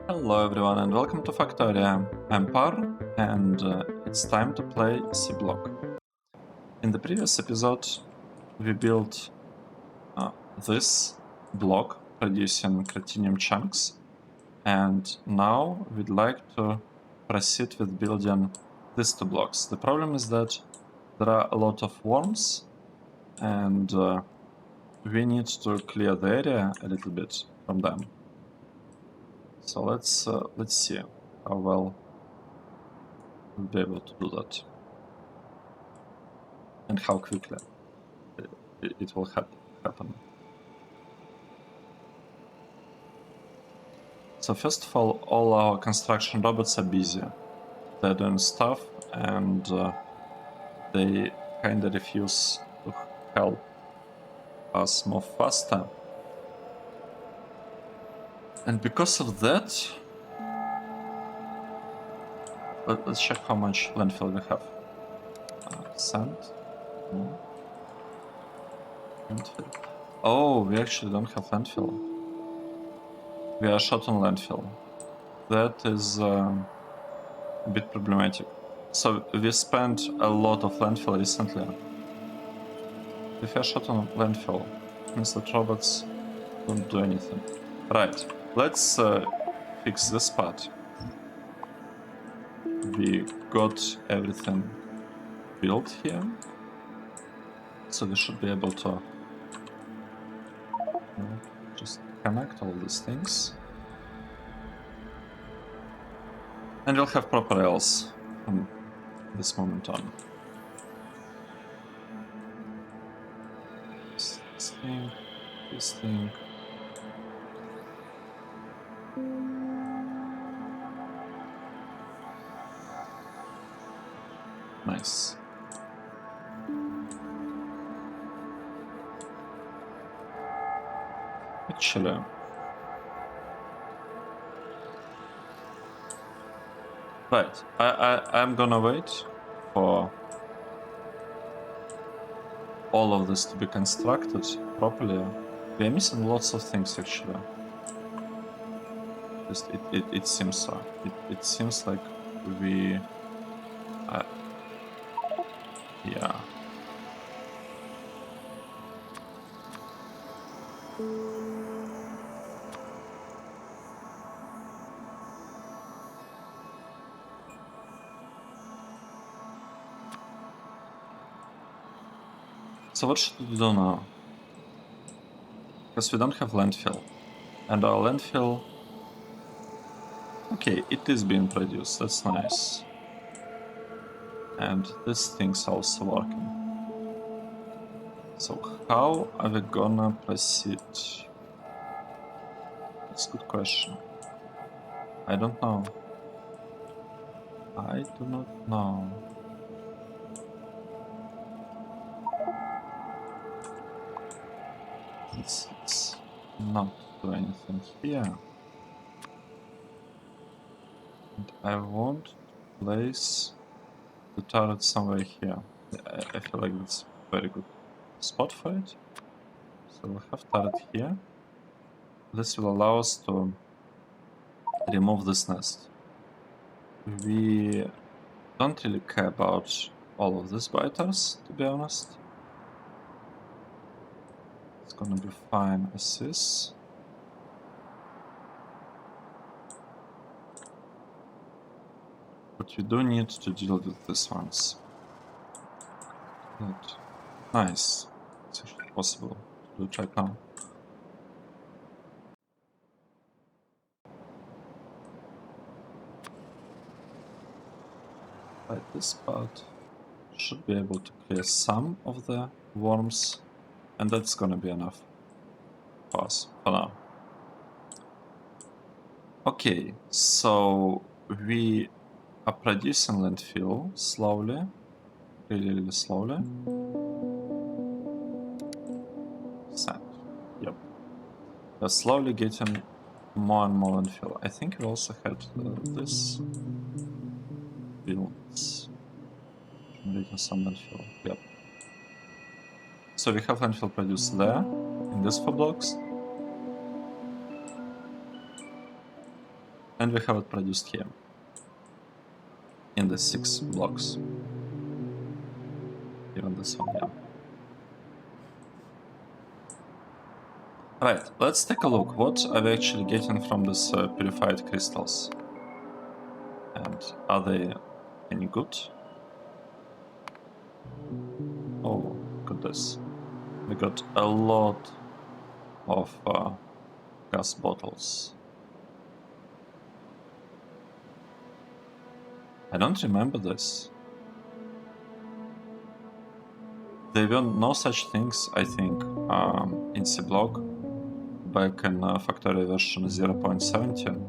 Hello everyone and welcome to Factorio. I'm Par and it's time to play Seablock. In the previous episode we built this block producing cretinium chunks, and now we'd like to proceed with building these two blocks. The problem is that there are a lot of worms and we need to clear the area a little bit from them. So let's see how well we'll be able to do that and how quickly it will happen. So first of all our construction robots are busy. They're doing stuff and they kinda refuse to help us move faster. And because of that, let's check how much landfill we have. Sand? No. Landfill. Oh, we actually don't have landfill. We are short on landfill. That is a bit problematic. So we spent a lot of landfill recently. If we are short on landfill, it means that robots don't do anything. Right, let's fix this part. We got everything built here, so we should be able to just connect all these things. And we'll have proper rails from this moment on. This thing, this thing. Nice. Actually, right, I'm gonna wait for all of this to be constructed properly. We are missing lots of things actually. Just it seems so. It seems like we yeah. So what should we do now? Because we don't have landfill. And our landfill... Okay, it is being produced, that's nice. And this thing's also working. So how are we gonna proceed? That's a good question. I don't know. I do not know. Let's not do anything here. And I want to place the turret somewhere here. I feel like that's a very good spot for it. So we'll have turret here. This will allow us to remove this nest. We don't really care about all of these biters, to be honest. It's gonna be fine as is. But we do need to deal with these ones. Good. Nice. It's actually possible to do it right now. Right, this part should be able to clear some of the worms, and that's gonna be enough for us for now. Okay, so we are producing landfill slowly, really slowly. Sand, yep. We're slowly getting more and more landfill. I think we also had this builds generating some landfill, yep. So we have landfill produced there, in these 4 blocks. And we have it produced here in the 6 blocks. Even this one, yeah. Right, let's take a look. What are we actually getting from these purified crystals? And are they any good? Oh, look at this. We got a lot of gas bottles. I don't remember this. There were no such things, I think, in Seablock back in Factorio version 0.17.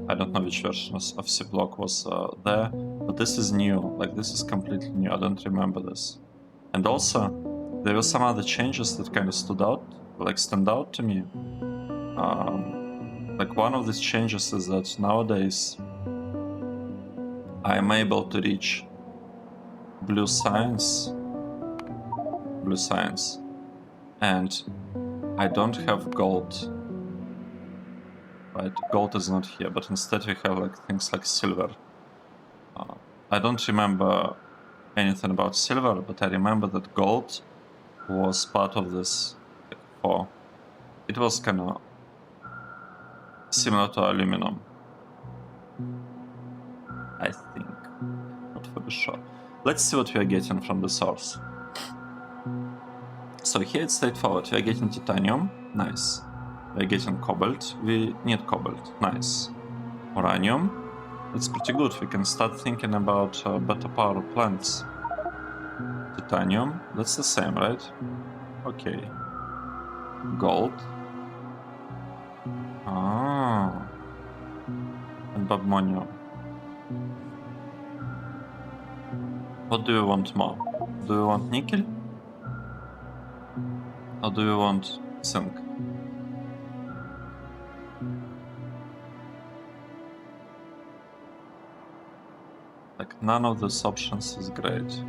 I don't know which version of Seablock was there, but this is new. Like, this is completely new. I don't remember this. And also, there were some other changes that kind of stand out to me. Like, one of these changes is that nowadays I am able to reach blue science, and I don't have gold. Right, gold is not here, but instead we have like things like silver. I don't remember anything about silver, but I remember that gold was part of this. It was kind of similar to aluminum, I think, not for the sure. Let's see what we are getting from the source. So here it's straightforward. We are getting titanium, nice. We are getting cobalt. We need cobalt, nice. Uranium. That's pretty good. We can start thinking about better power plants. Titanium, that's the same, right? Okay. Gold. Ah. And badmonium. What do you want more? Do you want nickel? Or do you want zinc? Like, none of these options is great.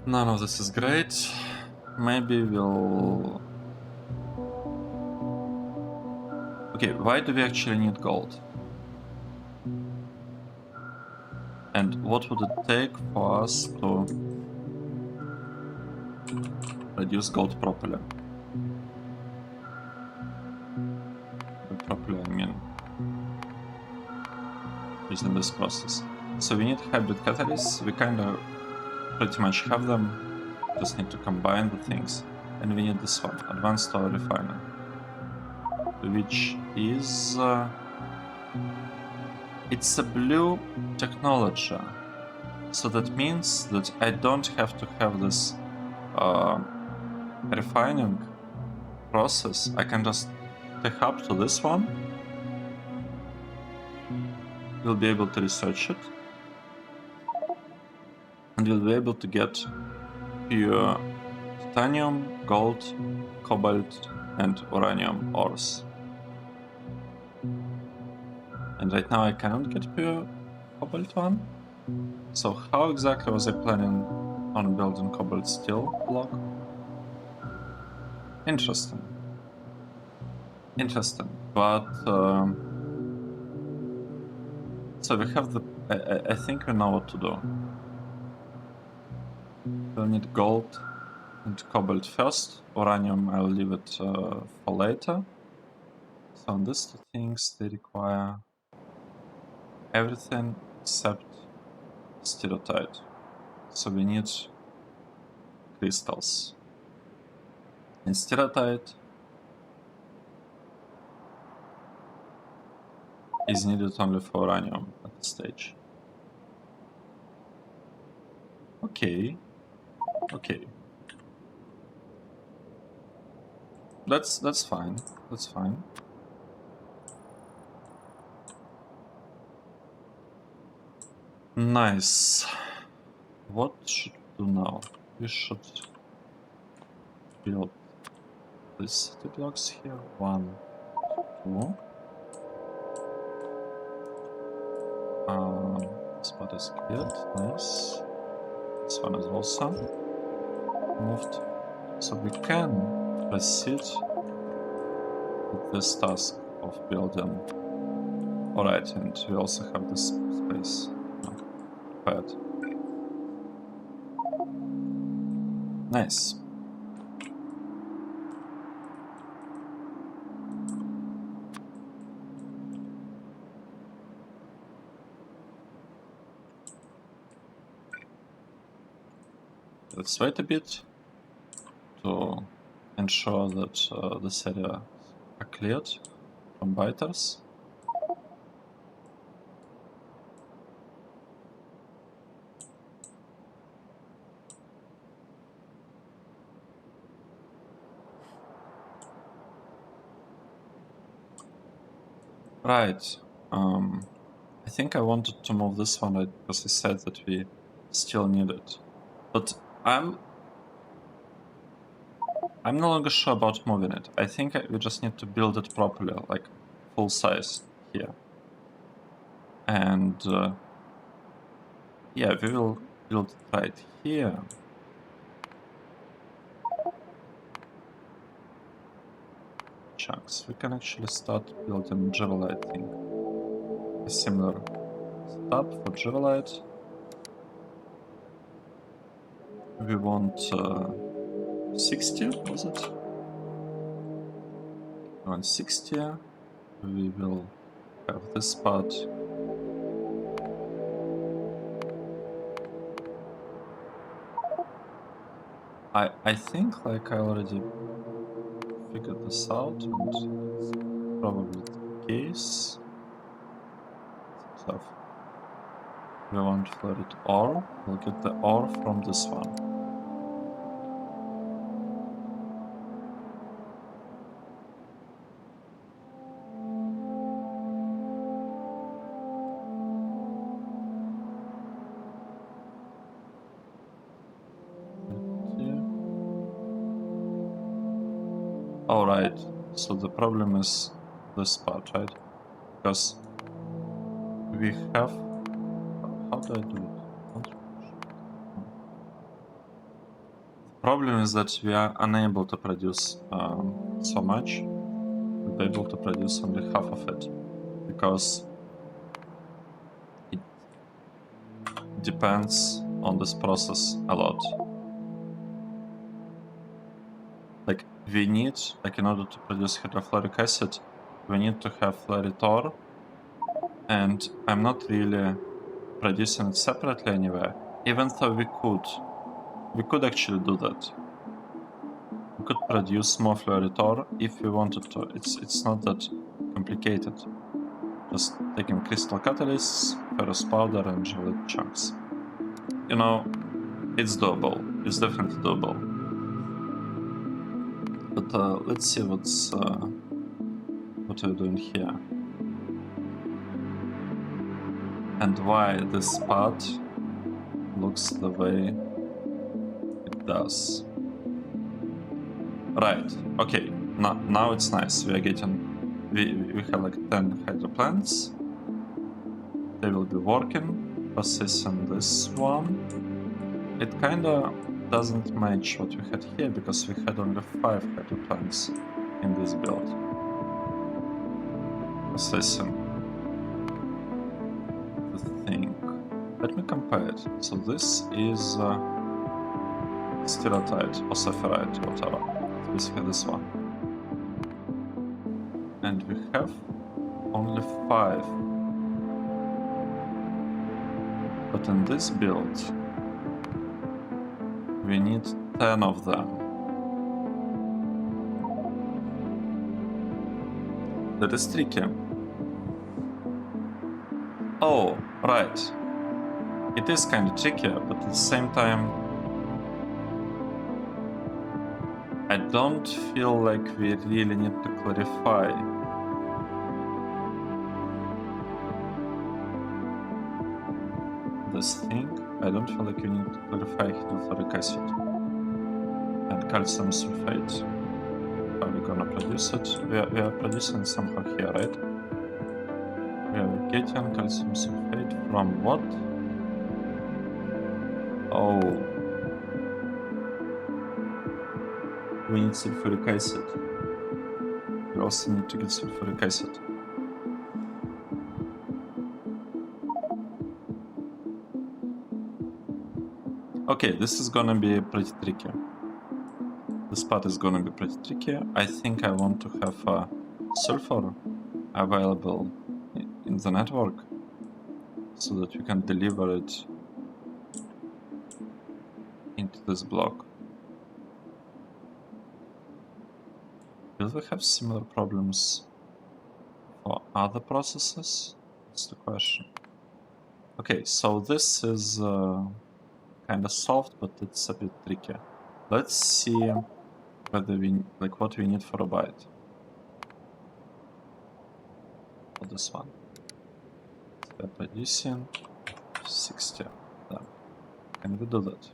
None of this is great. Maybe we'll... Okay, why do we actually need gold? And what would it take for us to produce gold properly? Properly, I mean, using this process. So we need hybrid catalysts. We kind of pretty much have them. Just need to combine the things. And we need this one, advanced oil refining, which is it's a blue technology. So that means that I don't have to have this refining process. I can just take up to this one. We'll be able to research it. And we'll be able to get pure titanium, gold, cobalt, and uranium ores. And right now I cannot get pure cobalt one. So how exactly was I planning on building cobalt steel block? Interesting. Interesting. But so we have the... I think we know what to do. We'll need gold and cobalt first. Uranium, I'll leave it for later. So on these two things, they require everything except stereotype. So we need crystals. And stereotype is needed only for uranium at this stage. Okay. Okay. That's fine. That's fine. Nice. What should we do now? We should build these city blocks here. 1, 2. This part is cleared. Nice. This one is also moved. So we can proceed with this task of building. Alright, and we also have this space pad. Nice. Let's wait a bit to ensure that this area are cleared from biters. Right. I think I wanted to move this one right because I said that we still need it. But I'm no longer sure about moving it. I think we just need to build it properly, like full size here. And yeah, we will build it right here. Chunks. We can actually start building JIVOLITE thing. A similar setup for JIVOLITE. We want 60, was it? We want 60. We will have this part. I think like I already figured this out, and it's probably the case. So we want flooded ore. We'll get the ore from this one. Alright, so the problem is this part, right? Because we have... How do I do it? The problem is that we are unable to produce so much. We'll be able to produce only half of it, because it depends on this process a lot. Like, we need, like, in order to produce hydrofluoric acid, we need to have fluoride ore, and I'm not really producing it separately anywhere, even though we could actually do that. We could produce more fluoride ore if we wanted to. It's not that complicated. Just taking crystal catalysts, ferrous powder, and JIVOLITE chunks. You know, it's doable. It's definitely doable. But let's see what we're doing here, and why this part looks the way it does. Right. Okay. Now it's nice. We are getting. We have like 10 hydro plants. They will be working, processing this one. It kinda doesn't match what we had here, because we had only 5 hydro plants in this build. Processing the thing. Let me compare it. So this is steatite or sapphirite, whatever. It's basically this one. And we have only 5. But in this build, we need 10 of them. That is tricky. Oh, right. It is kind of tricky, but at the same time, I don't feel like we really need to clarify. This thing, I don't feel like you need to clarify hydrofluoric acid and calcium sulfate. How are we gonna produce it? We are producing somehow here, right? We are getting calcium sulfate from what? Oh. we need sulfuric acid. We also need to get sulfuric acid. Okay, this is gonna be pretty tricky. This part is gonna be pretty tricky. I think I want to have sulfur available in the network so that we can deliver it into this block. Will we have similar problems for other processes? That's the question. Okay, so this is kind of solved, but it's a bit tricky. Let's see whether what we need for a byte for this one. We're producing 60 of them. Can we do that?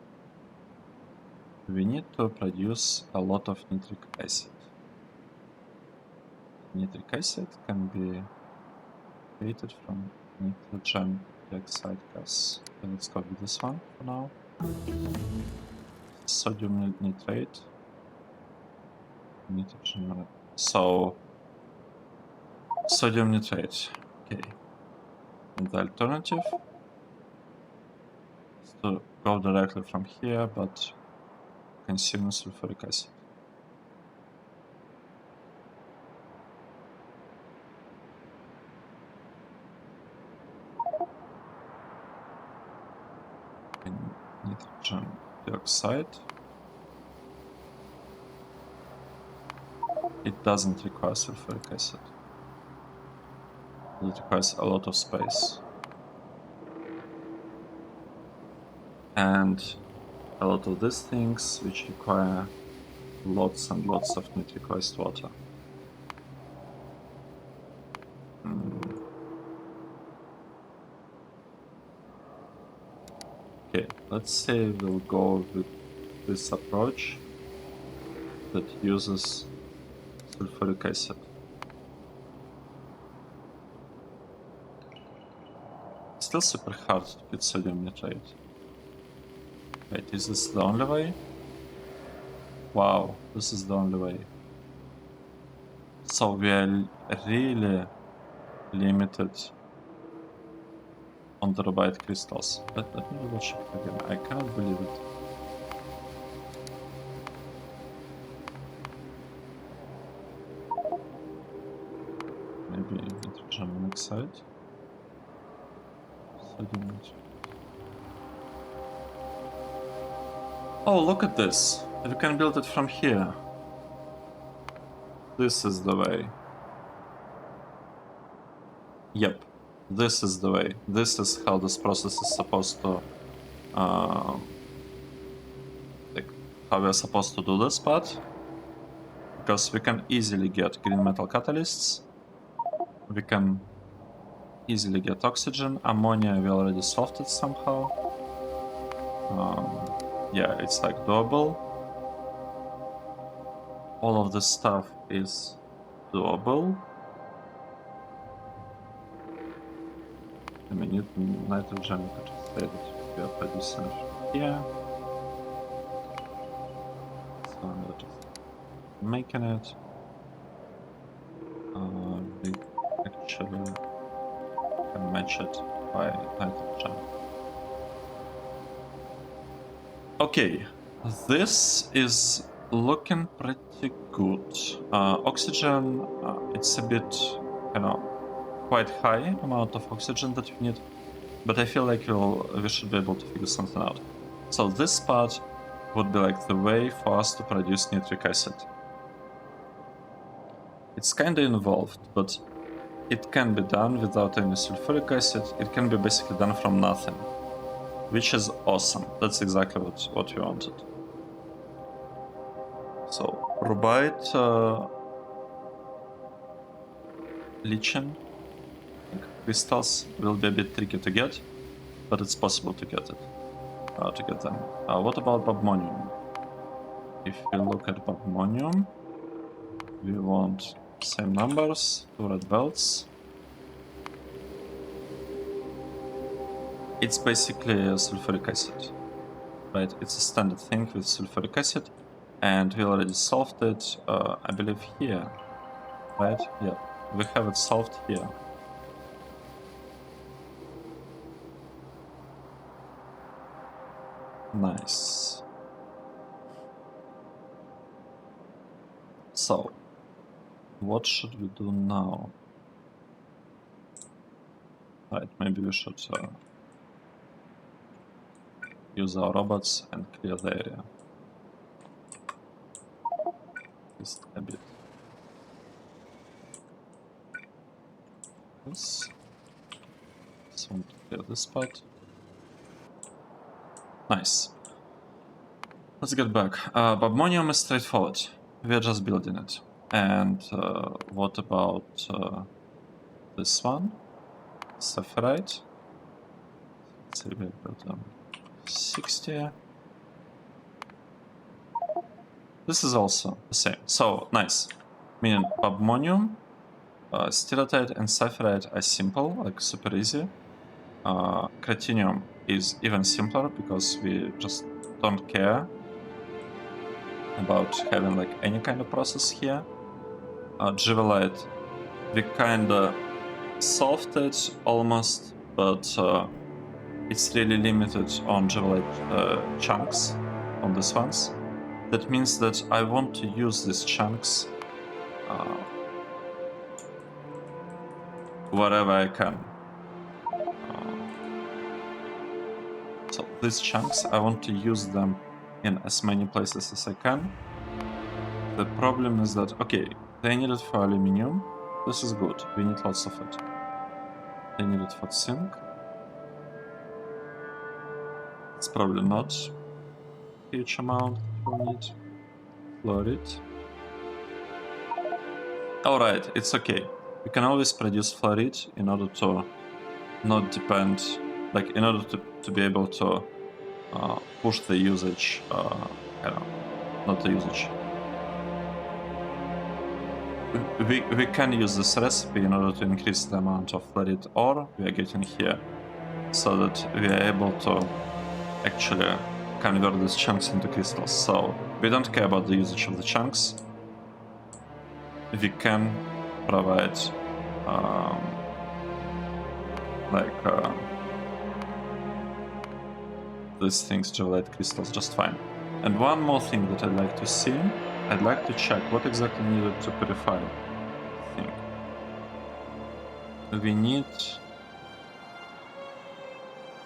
We need to produce a lot of nitric acid. Nitric acid can be created from nitrogen dioxide gas. Okay, let's copy this one for now. Sodium nitrate. Nitrogen. So, sodium nitrate. Okay. And the alternative is to go directly from here, but consume sulfuric acid. Nitrogen dioxide. It doesn't require sulfuric acid. It requires a lot of space. And a lot of these things which require lots and lots of nitric wastewater. Okay, let's say we'll go with this approach that uses sulfuric acid. Still super hard to get sodium nitrate. Wait, is this the only way? Wow, this is the only way. So we are really limited on the robite crystals. Let me double check again. I cannot believe it. Maybe nitrogen monoxide. Sodium nitrate. Oh, look at this. We can build it from here. This is the way. Yep, this is the way. This is how this process is supposed to... like, how we're supposed to do this part. Because we can easily get green metal catalysts. We can easily get oxygen. Ammonia, we already solved it somehow. Yeah, it's like doable. All of this stuff is doable. I mean, nitrogen, you could say that we are producing here. So we're just making it. We actually can match it by nitrogen. Okay, this is looking pretty good. Oxygen, it's a bit, you know, quite high amount of oxygen that we need, but I feel like we should be able to figure something out. So this part would be like the way for us to produce nitric acid. It's kinda involved, but it can be done without any sulfuric acid. It can be basically done from nothing, which is awesome. That's exactly what we wanted. So, robite leaching crystals will be a bit tricky to get, but it's possible to get it. To get them. What about babmonium? If we look at babmonium, we want same numbers, 2 red belts. It's basically sulfuric acid, right? It's a standard thing with sulfuric acid. and we already solved it, I believe here, right? Yeah, we have it solved here. Nice. So, what should we do now? Right, maybe we should use our robots and clear the area. Just a bit. This. Just want to clear this part. Nice. Let's get back. Bobmonium is straightforward. We are just building it. And what about this one? Sapphirite. Let's say we built 60. This is also the same. So, nice. Meaning Bobmonium, Steatite and Sapphirite are simple, like super easy. Cretinium is even simpler because we just don't care about having like any kind of process here. JIVOLITE, we kinda solved it almost, but it's really limited on JIVOLITE chunks on these ones. That means that I want to use these chunks wherever I can. So these chunks, I want to use them in as many places as I can. The problem is that, okay, they need it for aluminium. This is good, we need lots of it. They need it for zinc. It's probably not a huge amount we need. Fluorite. Alright, it's okay. We can always produce fluorite in order to not depend, like in order to be able to push the usage, I don't know, not the usage. We can use this recipe in order to increase the amount of fluorite ore we are getting here, so that we are able to actually convert these chunks into crystals. So we don't care about the usage of the chunks. We can provide these things to light crystals just fine. And one more thing that I'd like to see, I'd like to check what exactly needed to purify the thing. We need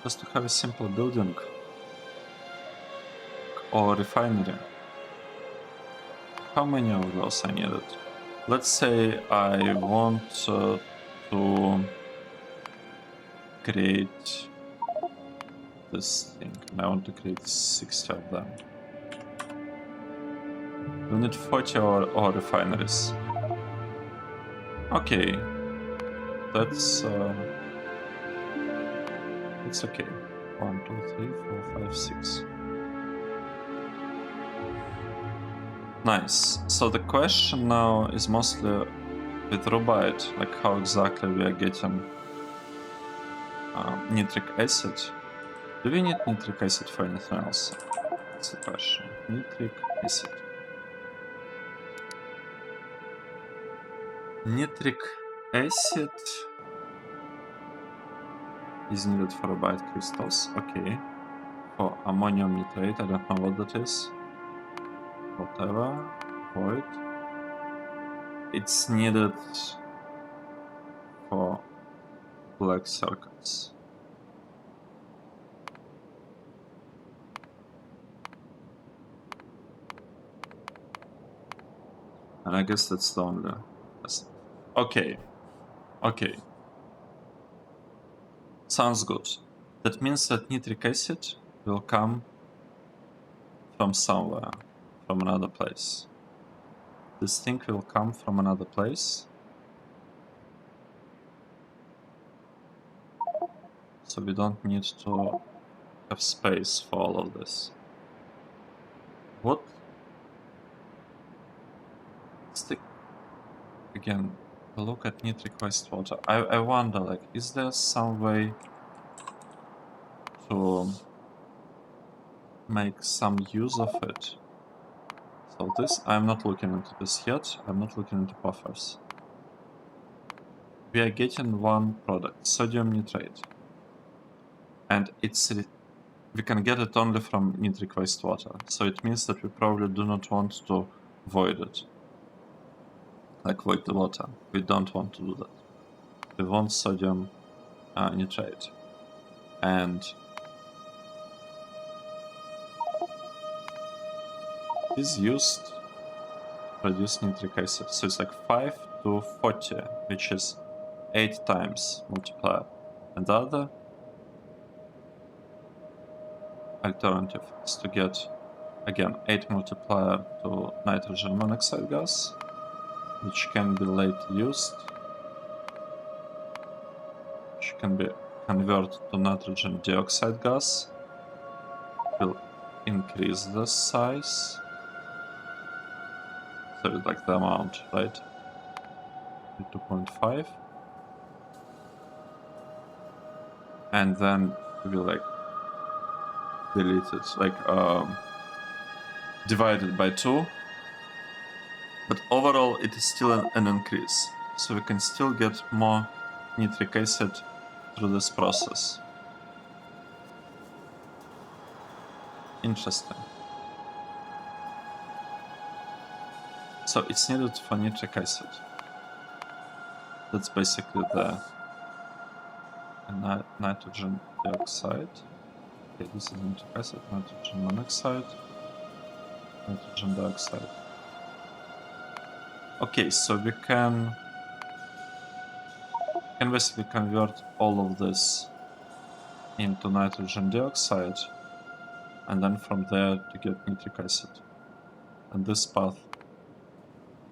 just to have a simple building or refinery. How many of those I needed? Let's say I want to create this thing, and I want to create 60 of them. We need 40 or refineries. Okay, that's it's okay. 1, 2, 3, 4, 5, 6. Nice. So the question now is mostly with Rubite, like how exactly we are getting nitric acid. Do we need nitric acid for anything else? That's the question. Nitric acid. Nitric acid is needed for Rubite crystals. Okay. For ammonium nitrate, I don't know what that is. Whatever. Void. It's needed for black circuits. And I guess that's the only. Okay. Okay. Sounds good. That means that nitric acid will come from somewhere, from another place. This thing will come from another place. So we don't need to have space for all of this. What? Stick again. Look at nitric wastewater. I wonder, like, is there some way to make some use of it? of this. I'm not looking into this yet. I'm not looking into buffers. We are getting one product, sodium nitrate. And we can get it only from NITRIC wastewater. So it means that we probably do not want to void it. Like void the water. We don't want to do that. We want sodium nitrate. And is used to produce nitric acid. So it's like 5 to 40, which is 8 times multiplier. And the other alternative is to get, again, 8 multiplier to nitrogen monoxide gas, which can be later used, which can be converted to nitrogen dioxide gas, will increase the size, so it's like the amount, right? 2.5, and then we will like delete it, like divided by 2, but overall it is still an increase, so we can still get more nitric acid through this process. Interesting. So it's needed for nitric acid. That's basically the nitrogen dioxide. Okay, this is nitric acid, nitrogen monoxide, nitrogen dioxide. Okay, so we can basically convert all of this into nitrogen dioxide, and then from there to get nitric acid. And this path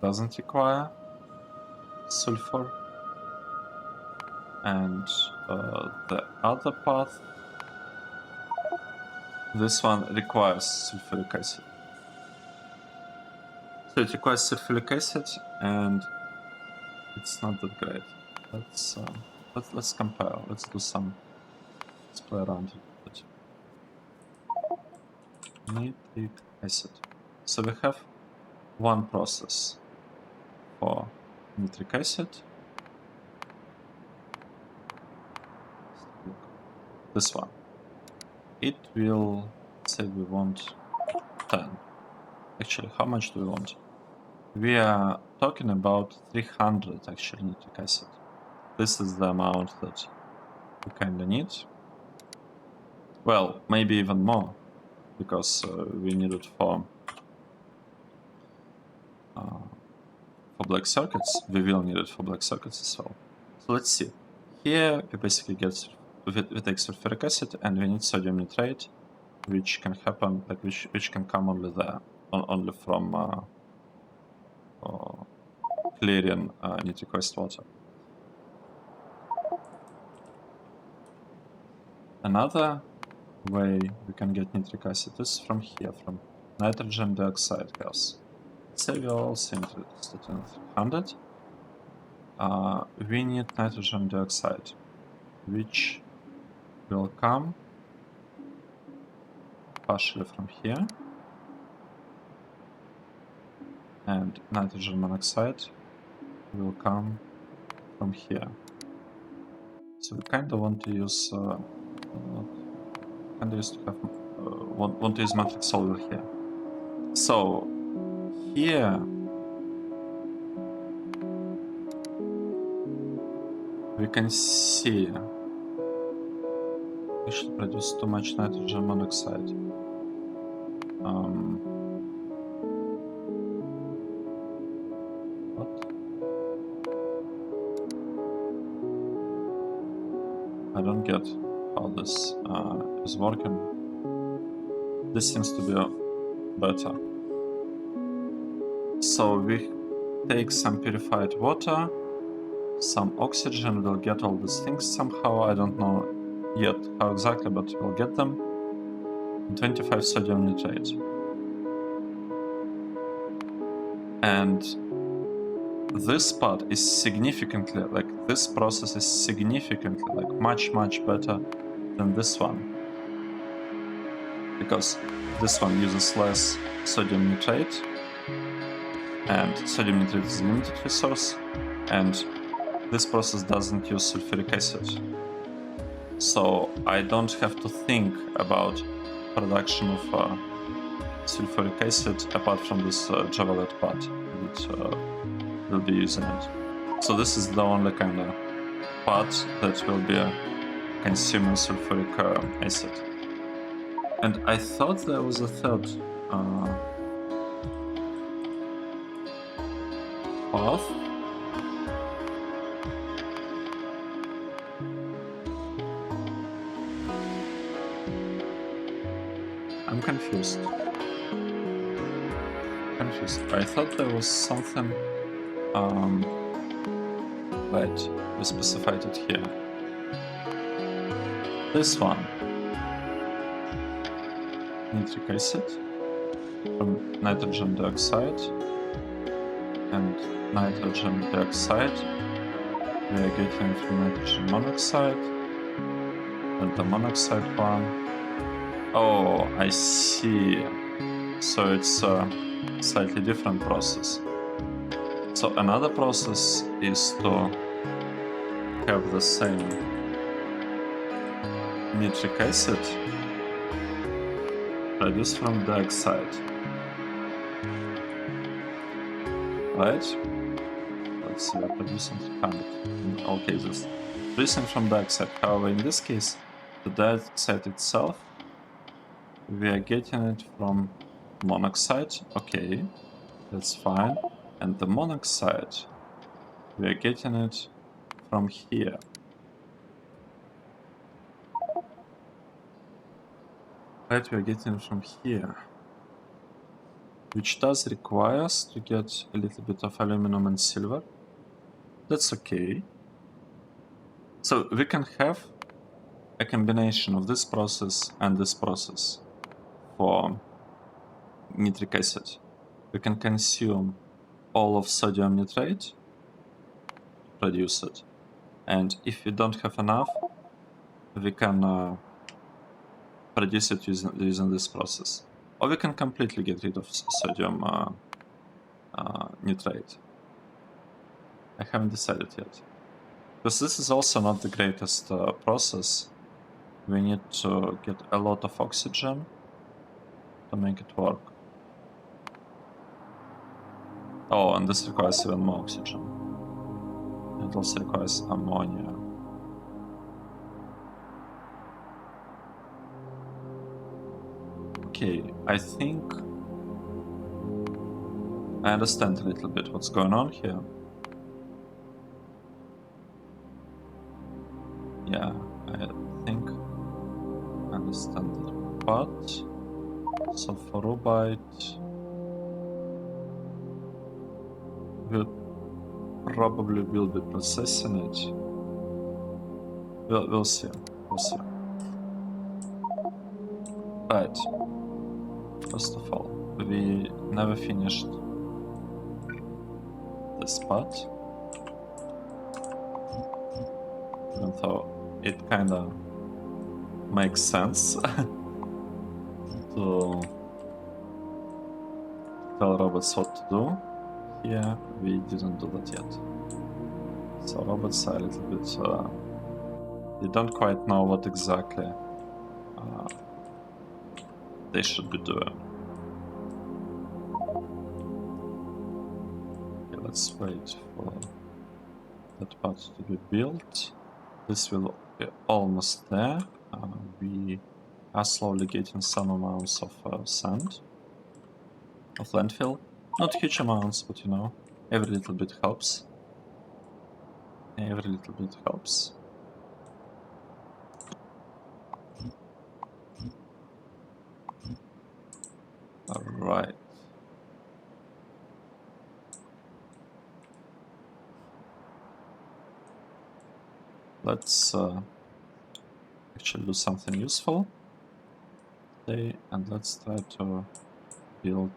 doesn't require sulfur, and the other path, this one requires sulfuric acid. So it requires sulfuric acid, and it's not that great. Let's compare. Let's play around with it. Nitric acid. So we have one process for nitric acid. This one. It will say we want 10. Actually, how much do we want? We are talking about 300 actually nitric acid. This is the amount that we kinda need. Well, maybe even more, because we need it for black circuits. We will need it for black circuits as well. So let's see. Here we basically get we take sulfuric acid, and we need sodium nitrate, which can happen, like which can come only there, only from clearing nitric wastewater. Another way we can get nitric acid is from here, from nitrogen dioxide gas. Say we are also interested in 300. We need nitrogen dioxide, which will come partially from here, and nitrogen monoxide will come from here. So we kind of want to use want to use matrix solver here. So here we can see we should produce too much nitrogen monoxide. What? I don't get how this is working. This seems to be better. So we take some purified water, some oxygen, we'll get all these things somehow. I don't know yet how exactly, but we'll get them. 25 sodium nitrate. And this part is significantly, like this process is significantly, like much better than this one. Because this one uses less sodium nitrate, and sodium nitrate is a limited resource, and this process doesn't use sulfuric acid. So I don't have to think about production of sulfuric acid apart from this JIVOLITE part that will be using it. So this is the only kind of part that will be consuming sulfuric acid. And I thought there was a third path. I'm confused. I thought there was something right, we specified it here. This one, nitric acid from nitrogen dioxide and nitrogen dioxide. We are getting from nitrogen monoxide and the monoxide one. Oh, I see. So it's a slightly different process. So another process is to have the same nitric acid produced from dioxide, right? Let's see, we're producing 300 in all cases. Producing from dioxide, however, in this case, the dioxide itself, we are getting it from monoxide, okay, that's fine. And the monoxide, we are getting it from here. Right, we are getting it from here. Which does require us to get a little bit of aluminum and silver. That's okay. So we can have a combination of this process and this process for nitric acid. We can consume all of sodium nitrate, produce it, and if we don't have enough, we can produce it using this process. Or we can completely get rid of sodium nitrate. I haven't decided yet. Because this is also not the greatest process. We need to get a lot of oxygen to make it work. Oh, and this requires even more oxygen. It also requires ammonia. Okay, I think I understand a little bit what's going on here. Yeah, I think I understand that part. So for rubite, we probably will be processing it. We'll see. We'll see. Right. First of all, we never finished this part. Even though it kinda makes sense to tell robots what to do. Here, we didn't do that yet. So robots are a little bit... they don't quite know what exactly they should be doing. Okay, let's wait for that part to be built. This will be almost there. We are slowly getting some amounts of sand, of landfill. Not huge amounts, but you know, every little bit helps. Every little bit helps. Alright. Let's actually do something useful today, and let's try to build...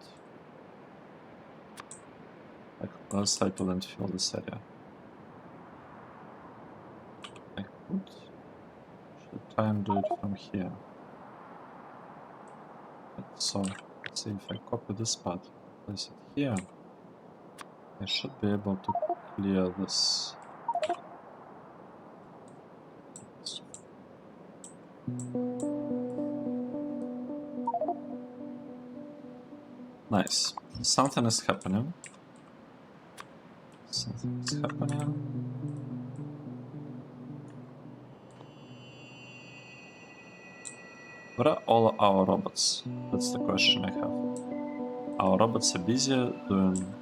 let's try to landfill this area. I should try and do it from here. So, let's see if I copy this part. place it here. I should be able to clear this. Nice. Something is happening. Something is happening. Where are all our robots? That's the question I have. Our robots are busy doing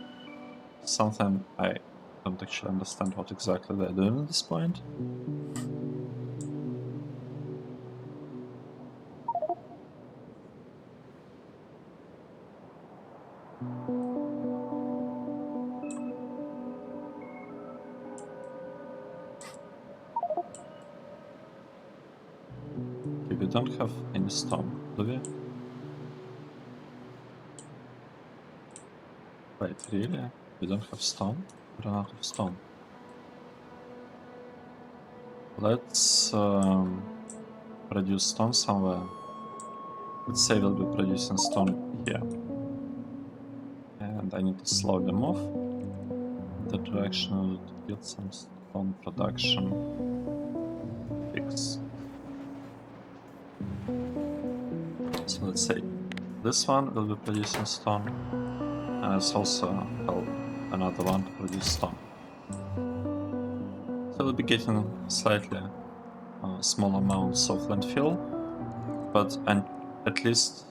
something I don't actually understand what exactly they're doing at this point. Okay, we don't have any stone, do we? Wait, really? We don't have stone? We run out of stone. Let's produce stone somewhere. Let's say we'll be producing stone here. And I need to slowly move in that direction in order to build some stone production. Fix. So let's say this one will be producing stone, and it's also another one to produce stone. So we'll be getting slightly small amounts of landfill, but at least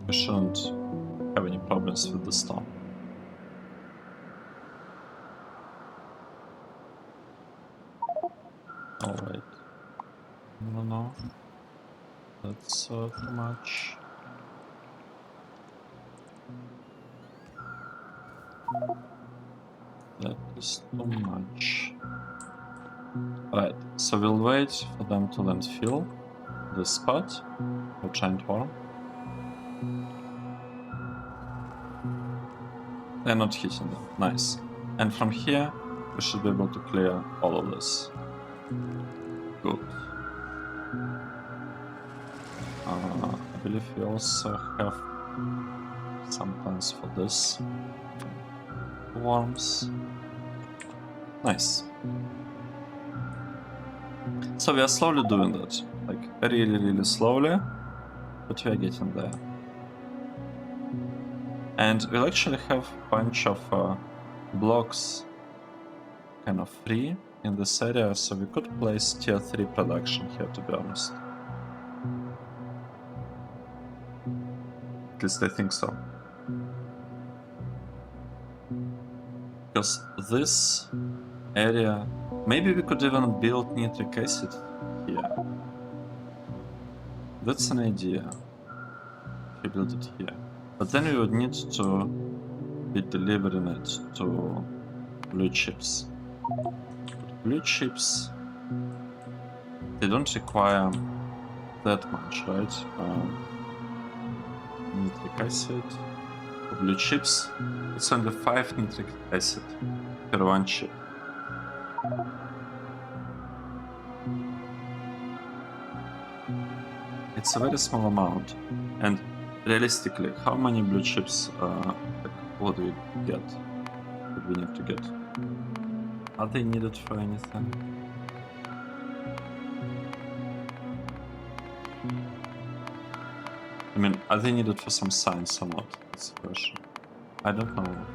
we shouldn't have any problems with the stone. Alright. No. That's too much. That is too much. Right, so we'll wait for them to landfill this spot, the giant worm. They're not hitting them, nice. And from here, we should be able to clear all of this. Good. I believe we also have some plans for this. Worms. Nice. So we are slowly doing that, like really slowly, but we are getting there. And we'll actually have a bunch of blocks kind of free in this area, so we could place tier 3 production here, to be honest. At least I think so. Because this area, maybe we could even build nitric acid here. That's an idea, if we build it here. But then we would need to be delivering it to blue chips. But blue chips, they don't require that much, right? Nitric acid. For blue chips, it's only 5 nitric acid per 1 chip. It's a very small amount, and realistically, how many blue chips would we get? Would we need to get? Are they needed for anything? I mean, are they needed for some science or not? That's the question. I don't know.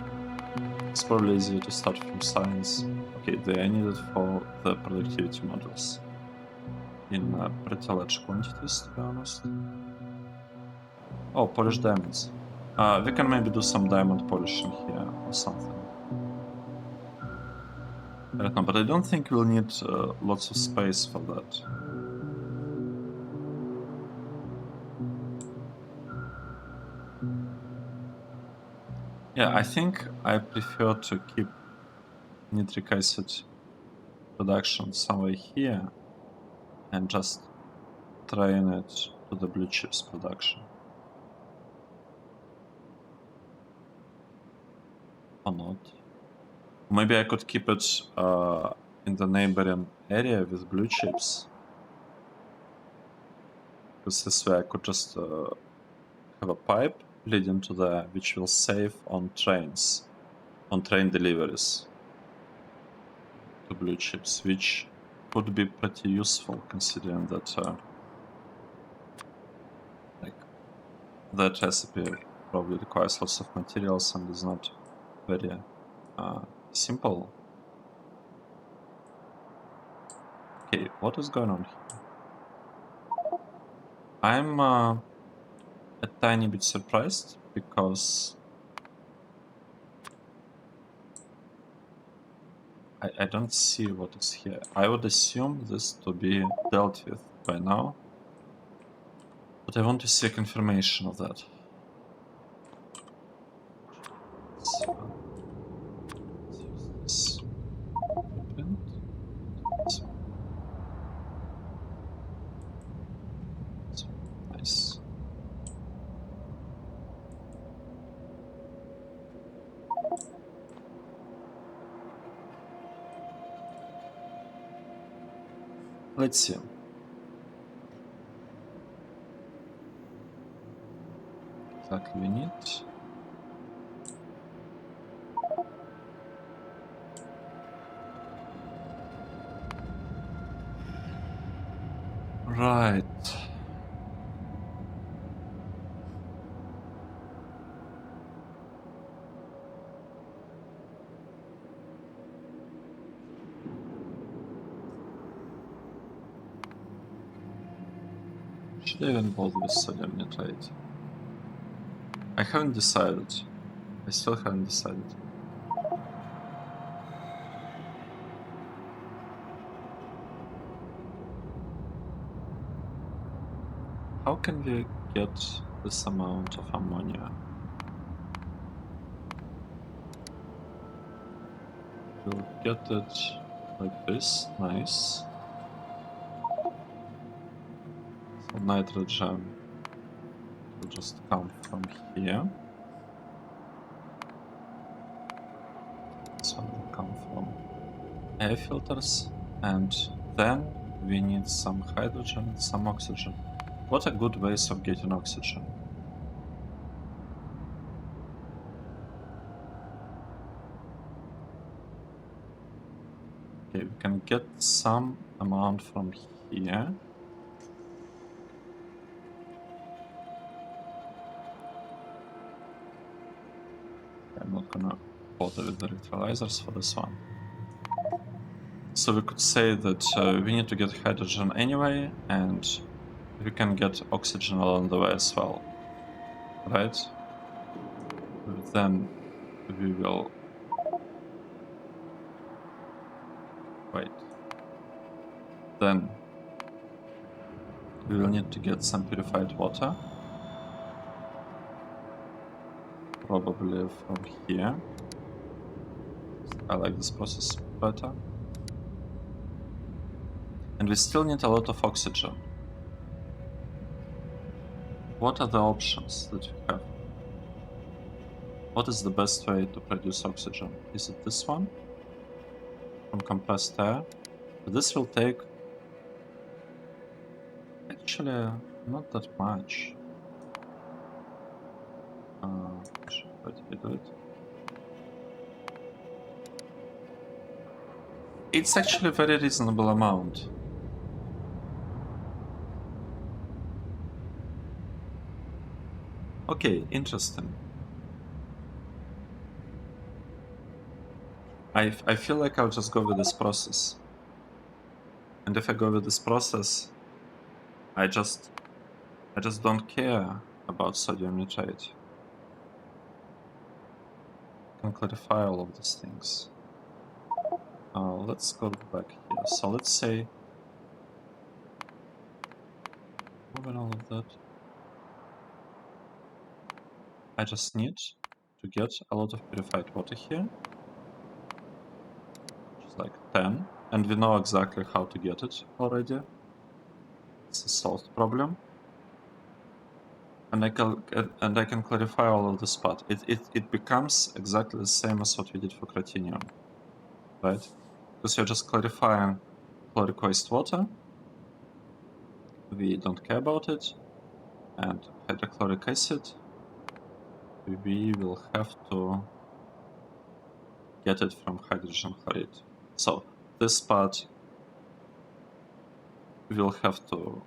It's probably easier to start from science. Okay, they are needed for the productivity modules in pretty large quantities, to be honest. Oh, polished diamonds. We can maybe do some diamond polishing here or something. I don't know, but I don't think we'll need lots of space for that. Yeah, I think I prefer to keep nitric acid production somewhere here and just train it to the blue chips production. Or not. Maybe I could keep it in the neighboring area with blue chips. Because this way I could just have a pipe leading to there, which will save on trains, on train deliveries to blue chips, which could be pretty useful considering that like that recipe probably requires lots of materials and is not very simple. Okay, what is going on here? I'm a tiny bit surprised because I don't see what is here. I would assume this to be dealt with by now, but I want to see a confirmation of that. So, let's use this blueprint. So, nice. Let's see. Exactly we need. Right. Should I even bother with sodium nitrate? I haven't decided. I still haven't decided. How can we get this amount of ammonia? We'll get it like this, nice. So nitrogen will just come from here. This one will come from air filters, and then we need some hydrogen and some oxygen. What are good ways of getting oxygen? Okay, we can get some amount from here. I'm not gonna bother with the electrolyzers for this one. So we could say that we need to get hydrogen anyway, and we can get oxygen along the way as well, right? Then we will wait. Then we will need to get some purified water, probably from here. I like this process better. And we still need a lot of oxygen. What are the options that we have? What is the best way to produce oxygen? Is it this one? From compressed air? This will take actually not that much. Should I do it? It's actually a very reasonable amount. Okay, interesting. I feel like I'll just go with this process. And if I go with this process, I just don't care about sodium nitrate. I can clarify all of these things. Let's go back here. So let's say, moving all of that, I just need to get a lot of purified water here, which is like 10, and we know exactly how to get it already. It's a solved problem. And I can clarify all of this part. It becomes exactly the same as what we did for cratinium, right? Because you're just clarifying chloric wastewater. We don't care about it. And hydrochloric acid. we will have to get it from hydrogen chloride. So this part will have to,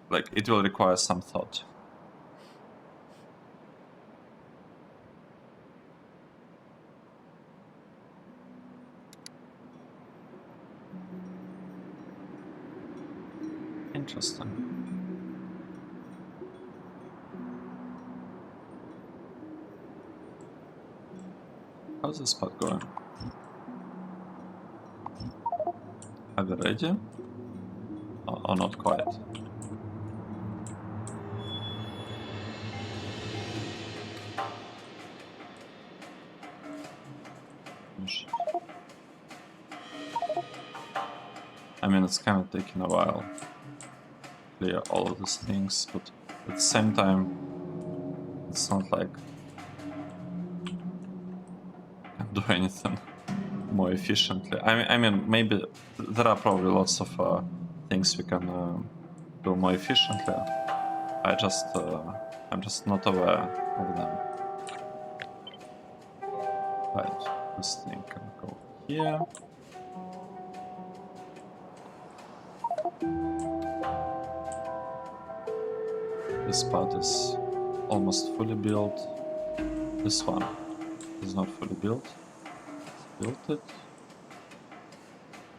like, it will require some thought. Interesting. How's this part going? Are we ready? Or not quite? I mean, it's kind of taking a while to clear all of these things, but at the same time, it's not like I can do anything more efficiently. I mean, maybe there are probably lots of things we can do more efficiently. I'm just not aware of them. Right, this thing can go here. This part is almost fully built. This one is not fully built. Let's build it.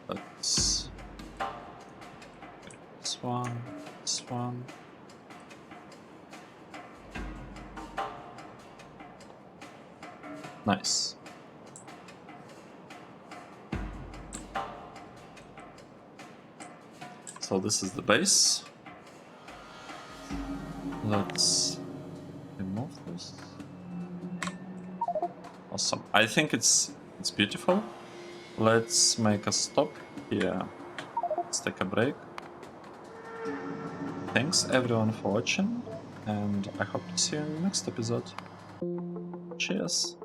Let's this one, this one. Nice. So this is the base. Let's remove this. Awesome. I think it's beautiful. Let's make a stop here. Let's take a break. Thanks everyone for watching, and I hope to see you in the next episode. Cheers!